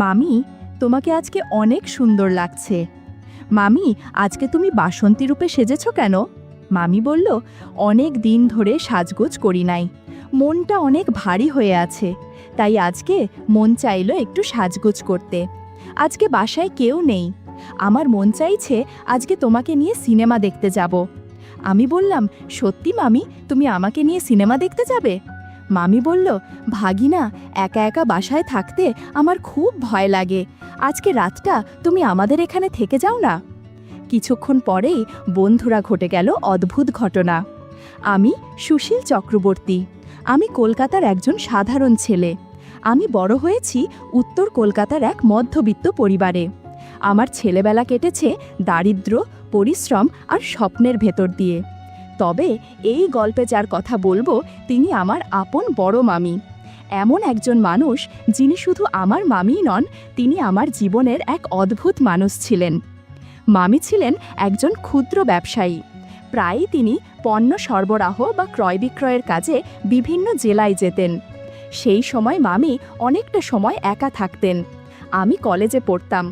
মামি, তোমাকে আজকে অনেক সুন্দর লাগছে। মামি, আজকে তুমি বাসন্তী রূপে সেজেছো কেন? মামি বলল, অনেক দিন ধরে সাজগোজ করি নাই, মনটা অনেক ভারী হয়ে আছে, তাই আজকে মন চাইলো একটু সাজগোজ করতে। আজকে বাসায় কেউ নেই, আমার মন চাইছে আজকে তোমাকে নিয়ে সিনেমা দেখতে যাব। আমি বললাম, সত্যি মামি, তুমি আমাকে নিয়ে সিনেমা দেখতে যাবে? মামি বলল, ভাগিনা, একা একা বাসায় থাকতে আমার খুব ভয় লাগে, আজকে রাতটা তুমি আমাদের এখানে থেকে যাও না। কিছুক্ষণ পরেই বন্ধুরা ঘটে গেল অদ্ভুত ঘটনা। আমি সুশীল চক্রবর্তী, আমি কলকাতার একজন সাধারণ ছেলে। আমি বড় হয়েছি উত্তর কলকাতার এক মধ্যবিত্ত পরিবারে। আমার ছেলেবেলা কেটেছে দারিদ্র্য, পরিশ্রম আর স্বপ্নের ভেতর দিয়ে। তবে এই গল্পে যার কথা বলবো তিনি আমার আপন বড় মামি। এমন একজন মানুষ যিনি শুধু আমার মামিই নন, তিনি আমার জীবনের এক অদ্ভুত মানুষ ছিলেন। মামি ছিলেন একজন ক্ষুদ্র ব্যবসায়ী। প্রায়ই তিনি পণ্য সরবরাহ বা ক্রয় বিক্রয়ের কাজে বিভিন্ন জেলায় যেতেন। সেই সময় মামি অনেকটা সময় একা থাকতেন। আমি কলেজে পড়তাম,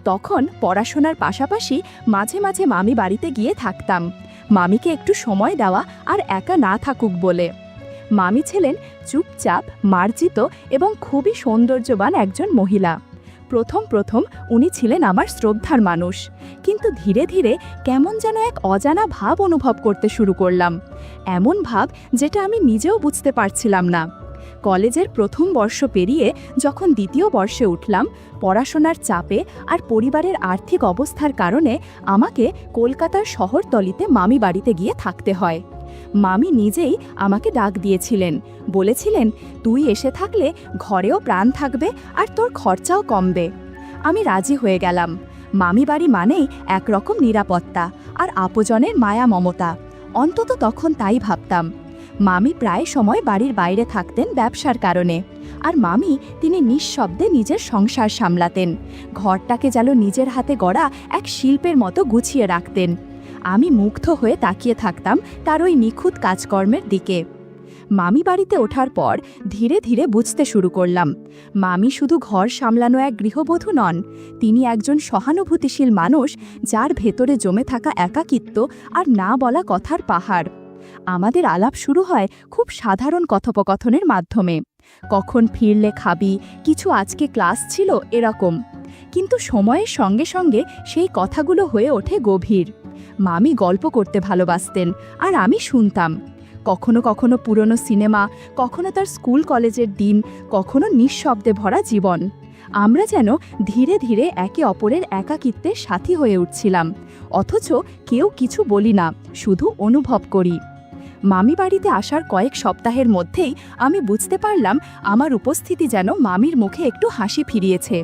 তখন পড়াশোনার পাশাপাশি মাঝে মাঝে মামি বাড়িতে গিয়ে থাকতাম, মামিকে একটু সময় দেওয়া আর একা না থাকুক বলে। মামি ছিলেন চুপচাপ, মার্জিত এবং খুবই সৌন্দর্যবান একজন মহিলা। প্রথম উনি ছিলেন আমার শ্রদ্ধার মানুষ, কিন্তু ধীরে ধীরে কেমন যেন এক অজানা ভাব অনুভব করতে শুরু করলাম, এমন ভাব যেটা আমি নিজেও বুঝতে পারছিলাম না। কলেজের প্রথম বর্ষ পেরিয়ে যখন দ্বিতীয় বর্ষে উঠলাম, পড়াশোনার চাপে আর পরিবারের আর্থিক অবস্থার কারণে আমাকে কলকাতার শহরতলিতে মামি বাড়িতে গিয়ে থাকতে হয়। মামি নিজেই আমাকে ডাক দিয়েছিলেন, বলেছিলেন, তুই এসে থাকলে ঘরেও প্রাণ থাকবে আর তোর খরচাও কমবে। আমি রাজি হয়ে গেলাম। মামি বাড়ি মানেই একরকম নিরাপত্তা আর আপজনের মায়া মমতা, অন্তত তখন তাই ভাবতাম। মামি প্রায় সময় বাড়ির বাইরে থাকতেন ব্যবসার কারণে, আর মামি তিনি নিঃশব্দে নিজের সংসার সামলাতেন, ঘরটাকে যেন নিজের হাতে গড়া এক শিল্পের মতো গুছিয়ে রাখতেন। আমি মুগ্ধ হয়ে তাকিয়ে থাকতাম তার ওই নিখুঁত কাজকর্মের দিকে। মামি বাড়িতে ওঠার পর ধীরে ধীরে বুঝতে শুরু করলাম, মামি শুধু ঘর সামলানো এক গৃহবধূ নন, তিনি একজন সহানুভূতিশীল মানুষ, যার ভেতরে জমে থাকা একাকিত্ব আর না বলা কথার পাহাড়। আমাদের আলাপ শুরু হয় খুব সাধারণ কথোপকথনের মাধ্যমে, কখন ফিরলে খাবি, কিছু আজকে ক্লাস ছিল, এরকম। কিন্তু সময়ের সঙ্গে সঙ্গে সেই কথাগুলো হয়ে ওঠে গভীর। মামি গল্প করতে ভালোবাসতেন আর আমি শুনতাম। কখনো কখনো পুরনো সিনেমা, কখনো তার স্কুল কলেজের দিন, কখনো নিঃশব্দে ভরা জীবন। আমরা যেন ধীরে ধীরে একে অপরের একাকিত্বের সাথী হয়ে উঠছিলাম, অথচ কেউ কিছু বলি না, শুধু অনুভব করি। মামি বাড়িতে আসার কয়েক সপ্তাহের মধ্যেই আমি বুঝতে পারলাম আমার উপস্থিতি যেন মামির মুখে একটু হাসি ফিরিয়েছে।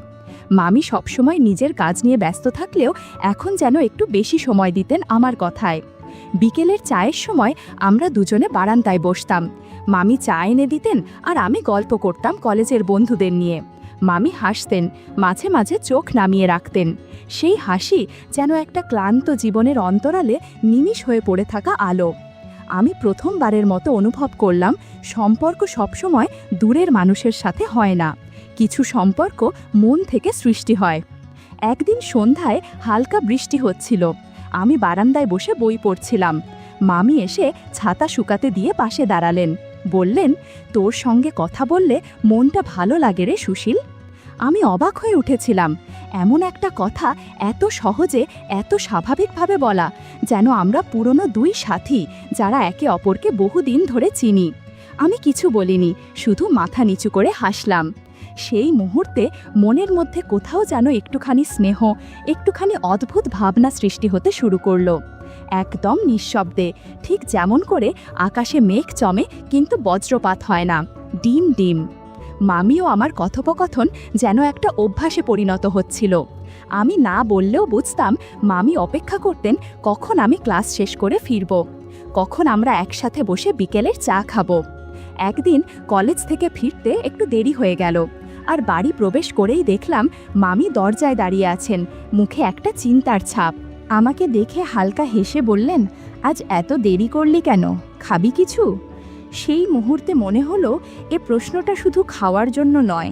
মামি সবসময় নিজের কাজ নিয়ে ব্যস্ত থাকলেও এখন যেন একটু বেশি সময় দিতেন আমার কথায়। বিকেলের চায়ের সময় আমরা দুজনে বারান্দায় বসতাম, মামি চা এনে দিতেন আর আমি গল্প করতাম কলেজের বন্ধুদের নিয়ে। মামি হাসতেন, মাঝে মাঝে চোখ নামিয়ে রাখতেন, সেই হাসি যেন একটা ক্লান্ত জীবনের অন্তরালে নিমিষ হয়ে পড়ে থাকা আলো। আমি প্রথমবারের মতো অনুভব করলাম, সম্পর্ক সবসময় দূরের মানুষের সাথে হয় না, কিছু সম্পর্ক মন থেকে সৃষ্টি হয়। একদিন সন্ধ্যায় হালকা বৃষ্টি হচ্ছিল, আমি বারান্দায় বসে বই পড়ছিলাম। মামি এসে ছাতা শুকাতে দিয়ে পাশে দাঁড়ালেন, বললেন, তোর সঙ্গে কথা বললে মনটা ভালো লাগে রে সুশীল। আমি অবাক হয়ে উঠেছিলাম, এমন একটা কথা এত সহজে, এত স্বাভাবিকভাবে বলা, যেন আমরা পুরনো দুই সাথী যারা একে অপরকে বহুদিন ধরে চিনি। আমি কিছু বলিনি, শুধু মাথা নিচু করে হাসলাম। সেই মুহূর্তে মনের মধ্যে কোথাও যেন একটুখানি স্নেহ, একটুখানি অদ্ভুত ভাবনা সৃষ্টি হতে শুরু করলো। একদম নিঃশব্দে, ঠিক যেমন করে আকাশে মেঘ জমে কিন্তু বজ্রপাত হয় না, ডিম ডিম। মামিও আমার কথোপকথন যেন একটা অভ্যাসে পরিণত হচ্ছিল। আমি না বললেও বুঝতাম মামি অপেক্ষা করতেন কখন আমি ক্লাস শেষ করে ফিরব, কখন আমরা একসাথে বসে বিকেলের চা খাবো। একদিন কলেজ থেকে ফিরতে একটু দেরি হয়ে গেল, আর বাড়ি প্রবেশ করেই দেখলাম মামি দরজায় দাঁড়িয়ে আছেন, মুখে একটা চিন্তার ছাপ। আমাকে দেখে হালকা হেসে বললেন, আজ এত দেরি করলি কেন, খাবি কিছু? সেই মুহূর্তে মনে হলো এ প্রশ্নটা শুধু খাওয়ার জন্য নয়,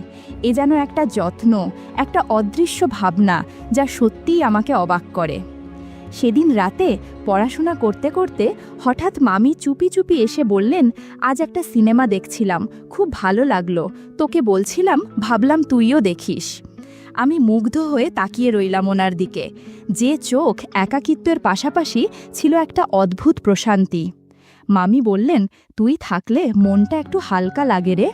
এ যেন একটা যত্ন, একটা অদৃশ্য ভাবনা যা সত্যিই আমাকে অবাক করে। সেদিন রাতে পড়াশোনা করতে করতে হঠাৎ মামি চুপি চুপি এসে বললেন, আজ একটা সিনেমা দেখছিলাম, খুব ভালো লাগলো, তোকে বলছিলাম, ভাবলাম তুইও দেখিস। আমি মুগ্ধ হয়ে তাকিয়ে রইলাম ওনার দিকে, যে চোখ একাকিত্বের পাশাপাশি ছিল একটা অদ্ভুত প্রশান্তি। মামি বললেন, তুই থাকলে মনটা একটু হালকা লাগে রে।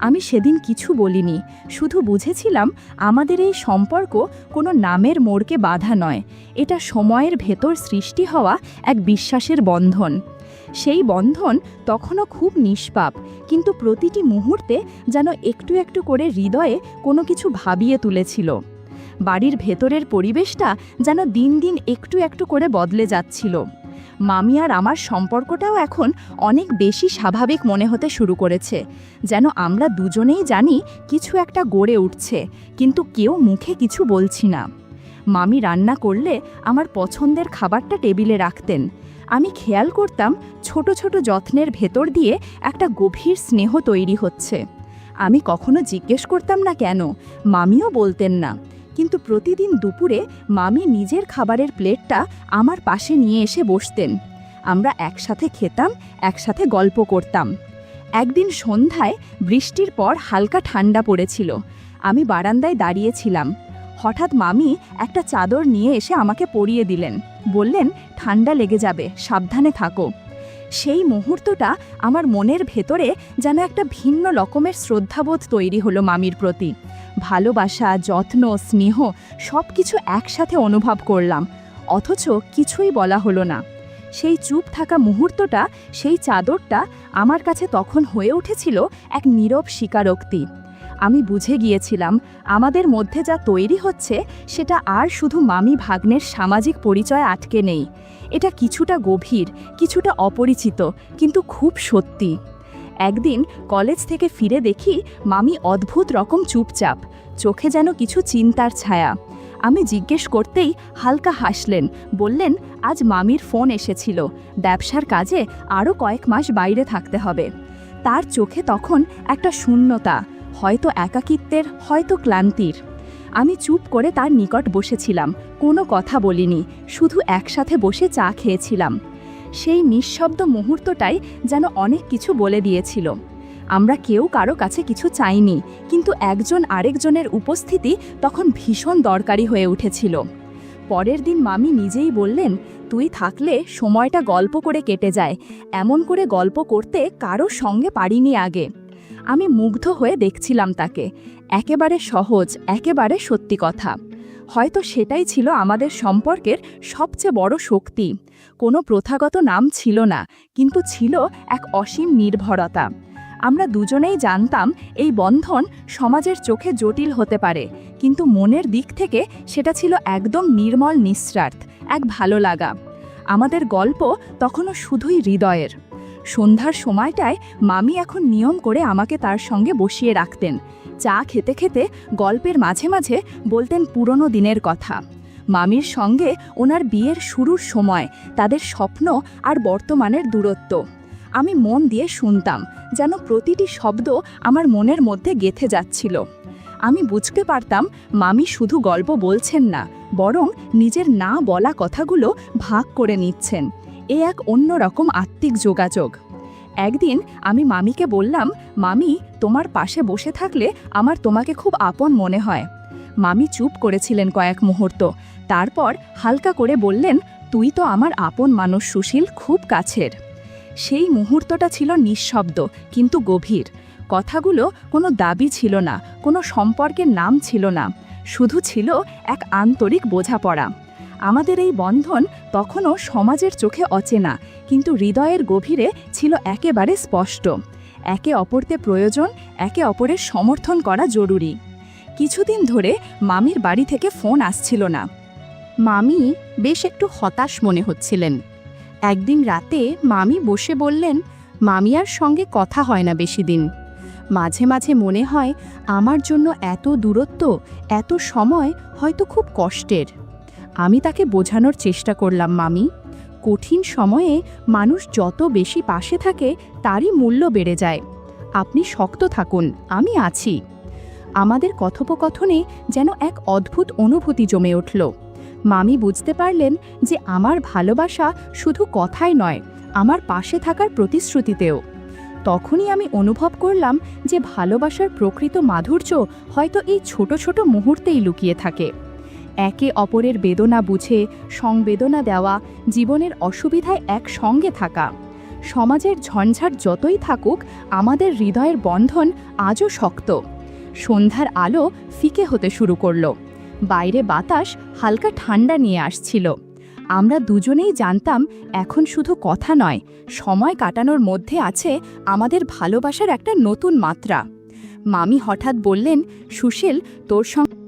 আমি সেদিন কিছু বলিনি, শুধু বুঝেছিলাম আমাদের এই সম্পর্ক কোনো নামের মোড়কে বাধা নয়, এটা সময়ের ভেতর সৃষ্টি হওয়া এক বিশ্বাসের বন্ধন। সেই বন্ধন তখনও খুব নিষ্পাপ, কিন্তু প্রতিটি মুহূর্তে যেন একটু একটু করে হৃদয়ে কোনো কিছু ভাবিয়ে তুলেছিল। বাড়ির ভেতরের পরিবেশটা যেন দিন দিন একটু একটু করে বদলে যাচ্ছিল। মামি আর আমার সম্পর্কটাও এখন অনেক বেশি স্বাভাবিক মনে হতে শুরু করেছে, যেন আমরা দুজনেই জানি কিছু একটা গড়ে উঠছে, কিন্তু কেউ মুখে কিছু বলছি না। মামি রান্না করলে আমার পছন্দের খাবারটা টেবিলে রাখতেন। আমি খেয়াল করতাম ছোট ছোট যত্নের ভেতর দিয়ে একটা গভীর স্নেহ তৈরি হচ্ছে। আমি কখনো জিজ্ঞেস করতাম না কেন, মামিও বলতেন না, কিন্তু প্রতিদিন দুপুরে মামি নিজের খাবারের প্লেটটা আমার পাশে নিয়ে এসে বসতেন। আমরা একসাথে খেতাম, একসাথে গল্প করতাম। একদিন সন্ধ্যায় বৃষ্টির পর হালকা ঠান্ডা পড়েছিল। আমি বারান্দায় দাঁড়িয়েছিলাম। হঠাৎ মামি একটা চাদর নিয়ে এসে আমাকে পরিয়ে দিলেন, বললেন, ঠান্ডা লেগে যাবে, সাবধানে থাকো। সেই মুহূর্তটা আমার মনের ভেতরে যেন একটা ভিন্ন রকমের শ্রদ্ধাবোধ তৈরি হলো মামির প্রতি। ভালোবাসা, যত্ন, স্নেহ সব কিছু একসাথে অনুভব করলাম, অথচ কিছুই বলা হলো না। সেই চুপ থাকা মুহূর্তটা, সেই চাদরটা আমার কাছে তখন হয়ে উঠেছিল এক নীরব স্বীকারোক্তি। আমি বুঝে গিয়েছিলাম আমাদের মধ্যে যা তৈরি হচ্ছে সেটা আর শুধু মামি ভাগ্নের সামাজিক পরিচয় আটকে নেই, এটা কিছুটা গভীর, কিছুটা অপরিচিত, কিন্তু খুব সত্যি। একদিন কলেজ থেকে ফিরে দেখি মামি অদ্ভুত রকম চুপচাপ, চোখে যেন কিছু চিন্তার ছায়া। আমি জিজ্ঞেস করতেই হালকা হাসলেন, বললেন, আজ মামির ফোন এসেছিল, ব্যবসার কাজে আরও কয়েক মাস বাইরে থাকতে হবে। তার চোখে তখন একটা শূন্যতা, হয়তো একাকিত্বের, হয়তো ক্লান্তির। আমি চুপ করে তার নিকট বসেছিলাম, কোনো কথা বলিনি, শুধু একসাথে বসে চা খেয়েছিলাম। সেই নিঃশব্দ মুহূর্তটাই যেন অনেক কিছু বলে দিয়েছিল। আমরা কেউ কারো কাছে কিছু চাইনি, কিন্তু একজন আরেকজনের উপস্থিতি তখন ভীষণ দরকারি হয়ে উঠেছিল। পরের দিন মামি নিজেই বললেন, তুই থাকলে সময়টা গল্প করে কেটে যায়, এমন করে গল্প করতে কারো সঙ্গে পারিনি আগে। আমি মুগ্ধ হয়ে দেখছিলাম তাকে, একেবারে সহজ, একেবারে সত্যি কথা। হয়তো সেটাই ছিল আমাদের সম্পর্কের সবচেয়ে বড় শক্তি। কোনো প্রথাগত নাম ছিল না, কিন্তু ছিল এক অসীম নির্ভরতা। আমরা দুজনেই জানতাম এই বন্ধন সমাজের চোখে জটিল হতে পারে, কিন্তু মনের দিক থেকে সেটা ছিল একদম নির্মল নিঃস্বার্থ, এক ভালো লাগা। আমাদের গল্প তখনও শুধুই হৃদয়ের। সন্ধ্যার সময়টায় মামি এখন নিয়ম করে আমাকে তার সঙ্গে বসিয়ে রাখতেন। চা খেতে খেতে গল্পের মাঝে মাঝে বলতেন পুরনো দিনের কথা। মামির সঙ্গে ওনার বিয়ের শুরুর সময়, তাদের স্বপ্ন আর বর্তমানের দূরত্ব। আমি মন দিয়ে শুনতাম, যেন প্রতিটি শব্দ আমার মনের মধ্যে গেঁথে যাচ্ছিল। আমি বুঝতে পারতাম মামি শুধু গল্প বলছেন না, বরং নিজের না বলা কথাগুলো ভাগ করে নিচ্ছেন। এ এক অন্যরকম আত্মিক যোগাযোগ। একদিন আমি মামিকে বললাম, মামি, তোমার পাশে বসে থাকলে আমার তোমাকে খুব আপন মনে হয়। মামি চুপ করেছিলেন কয়েক মুহূর্ত, তারপর হালকা করে বললেন, তুই তো আমার আপন মানুষ সুশীল, খুব কাছের। সেই মুহূর্তটা ছিল নিঃশব্দ কিন্তু গভীর। কথাগুলো কোনো দাবি ছিল না, কোনো সম্পর্কের নাম ছিল না, শুধু ছিল এক আন্তরিক বোঝাপড়া। আমাদের এই বন্ধন তখনও সমাজের চোখে অচেনা, কিন্তু হৃদয়ের গভীরে ছিল একেবারে স্পষ্ট। একে অপরতে প্রয়োজন, একে অপরের সমর্থন করা জরুরি। কিছুদিন ধরে মামির বাড়ি থেকে ফোন আসছিল না। মামি বেশ একটু হতাশ মনে হচ্ছিলেন। একদিন রাতে মামি বসে বললেন, মামিয়ার সঙ্গে কথা হয় না বেশি দিন। মাঝে মাঝে মনে হয় আমার জন্য এত দূরত্ব, এত সময় হয়তো খুব কষ্টের। আমি তাকে বোঝানোর চেষ্টা করলাম, মামি, কঠিন সময়ে মানুষ যত বেশি পাশে থাকে তারই মূল্য বেড়ে যায়। আপনি শক্ত থাকুন, আমি আছি। আমাদের কথোপকথনে যেন এক অদ্ভুত অনুভূতি জমে উঠল। মামি বুঝতে পারলেন যে আমার ভালোবাসা শুধু কথায় নয়, আমার পাশে থাকার প্রতিশ্রুতিতেও। তখনই আমি অনুভব করলাম যে ভালোবাসার প্রকৃত মাধুর্য হয়তো এই ছোট ছোট মুহূর্তেই লুকিয়ে থাকে। একে অপরের বেদনা বুঝে সংবেদনা দেওয়া, জীবনের অসুবিধায় একসঙ্গে থাকা। সমাজের ঝঞ্ঝাট যতই থাকুক, আমাদের হৃদয়ের বন্ধন আজও শক্ত। সন্ধ্যার আলো ফিকে হতে শুরু করলো। বাইরে বাতাস হালকা ঠান্ডা নিয়ে আসছিল। আমরা দুজনেই জানতাম এখন শুধু কথা নয়, সময় কাটানোর মধ্যে আছে আমাদের ভালোবাসার একটা নতুন মাত্রা। মামি হঠাৎ বললেন, সুশীল, তোর সঙ্গে